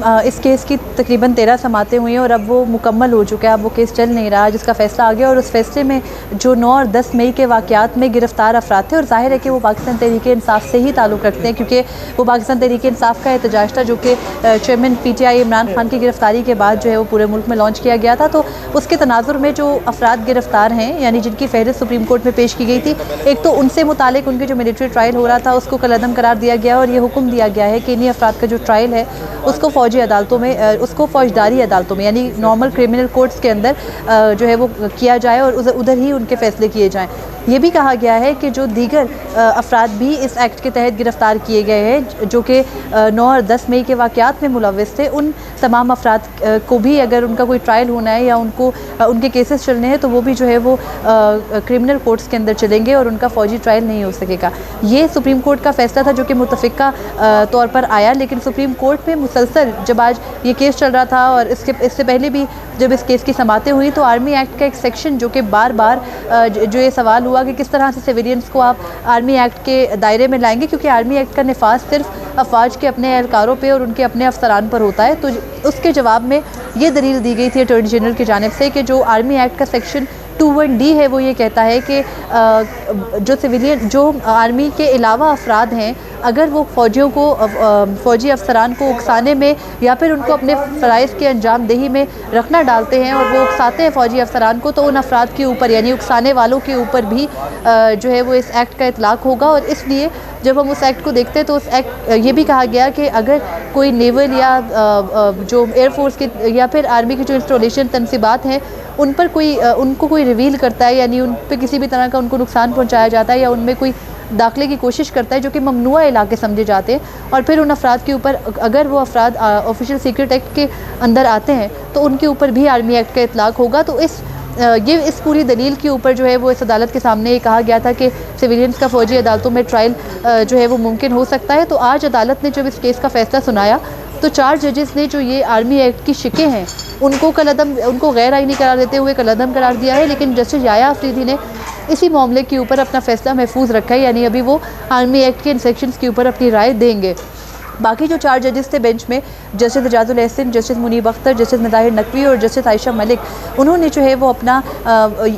इस केस की तकरीबन 13 समातें हुई हैं और अब वो मुकम्मल हो चुका है। अब वो केस चल नहीं रहा, जिसका फ़ैसला आ गया और उस फैसले में जो 9 और 10 मई के वाक़यात में गिरफ़्तार अफराद थे, और ज़ाहिर है कि वो पाकिस्तान तहरीक-ए-इंसाफ़ से ही ताल्लुक़ रखते हैं, क्योंकि वो पाकिस्तान तहरीक-ए-इंसाफ़ का एहतजाज था जो कि चेयरमैन PTI इमरान खान की गिरफ़्तारी के बाद जो है वो पूरे मुल्क में लॉन्च किया गया था। तो उसके तनाज़ुर में जो अफराद गिरफ़्तार हैं, यानी जिनकी फ़हरिस्त सुप्रीम कोर्ट में पेश की गई थी, एक तो उनसे मुतालिक उनके जो मिलिट्री ट्रायल हो रहा था उसको कलअदम करार दिया गया और ये हुक्म दिया गया है कि इन्हीं अफराद का जो ट्रायल है उसको फ़ौजी अदालतों में, उसको फ़ौजदारी अदालतों में यानी नॉर्मल क्रिमिनल कोर्ट्स के अंदर जो है वो किया जाए और उधर ही उनके फ़ैसले किए जाएँ। ये भी कहा गया है कि जो दीगर अफराद भी इस एक्ट के तहत गिरफ़्तार किए गए हैं जो कि 9 और 10 मई के वाक़यात में मुलव्वस थे, उन तमाम अफराद को भी अगर उनका कोई ट्रायल होना है या उनको उनके केसेस चलने हैं तो वो भी जो है वो क्रिमिनल कोर्ट्स के अंदर चलेंगे और उनका फ़ौजी ट्रायल नहीं हो सकेगा। ये सुप्रीम कोर्ट का फ़ैसला था जो कि मुतफ़िक़ा तौर पर आया, लेकिन सुप्रीम कोर्ट में मुसलसल जब आज ये केस चल रहा था और इससे पहले भी जब इस केस की समातें हुई तो आर्मी एक्ट का एक सेक्शन जो कि बार बार जो ये सवाल हुआ कि किस तरह से सिविलियंस को आप आर्मी एक्ट के दायरे में लाएंगे, क्योंकि आर्मी एक्ट का निफाज सिर्फ अफवाज के अपने एहलकारों पे और उनके अपने अफसरान पर होता है। तो उसके जवाब में ये दलील दी गई थी अटॉर्नी जनरल की जानिब से कि जो आर्मी एक्ट का सेक्शन 21D है वो ये कहता है कि जो सिविलियन जो आर्मी के अलावा अफराद हैं, अगर वो फ़ौजियों को फ़ौजी अफसरान को उकसाने में या फिर उनको अपने फ़राइज़ के अंजाम दही में रखना डालते हैं और वो उकसाते हैं फ़ौजी अफसरान को, तो उन अफराद के ऊपर यानी उकसाने वालों के ऊपर भी जो है वो इस एक्ट का इतलाक़ होगा। और इसलिए जब हम उस एक्ट को देखते हैं तो उस एक्ट ये भी कहा गया कि अगर कोई नेवल या जो एयरफोर्स की या फिर आर्मी की जो इंस्टॉलेशन तनसीबात हैं उन पर कोई उनको कोई रिवील करता है, यानी उन पर किसी भी तरह का उनको नुकसान पहुँचाया जाता है या उनमें कोई दाखिले की कोशिश करता है जो कि ममनुआ इलाके समझे जाते हैं, और फिर उन अफराद के ऊपर अगर वो अफराद ऑफिशियल सीक्रेट एक्ट के अंदर आते हैं तो उनके ऊपर भी आर्मी एक्ट का इतलाक़ होगा। तो इस पूरी दलील के ऊपर जो है वो इस अदालत के सामने ये कहा गया था कि सिविलियंस का फ़ौजी अदालतों में ट्रायल जो है वो मुमकिन हो सकता है। तो आज अदालत ने जब इस केस का फ़ैसला सुनाया तो 4 जजेस ने जो ये आर्मी एक्ट की शिकें हैं उनको गैर आईनी करार देते हुए कलअदम करार दिया है, लेकिन जस्टिस याया अफरीदी ने इसी मामले के ऊपर अपना फ़ैसला महफूज रखा है, यानी अभी वो आर्मी एक्ट के इन सेक्शंस के ऊपर अपनी राय देंगे। बाकी जो 4 जजेस थे बेंच में, justice Ejazul Ahsan, justice Munib Akhtar, justice Mazahir Naqvi और जस्टिस आयशा मलिक, उन्होंने जो है वो अपना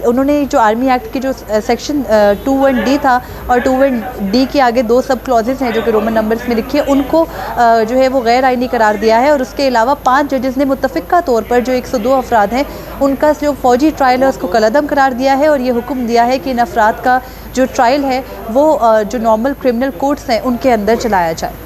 उन्होंने जो आर्मी एक्ट की जो सेक्शन 21D था और 21D के आगे 2 सब क्लॉजेस हैं जो कि रोमन नंबर्स में लिखी है, उनको जो है वो गैर आइनी करार दिया है। और उसके अलावा 5 जजेस ने मुत्तफ़िक़ा तौर पर जो 102 अफराद हैं उनका जो फ़ौजी ट्रायल है उसको कलअदम करार दिया है और ये हुक्म दिया है कि इन अफराद का जो ट्रायल है वो जो नॉर्मल क्रिमिनल कोर्ट्स हैं उनके अंदर चलाया जाए।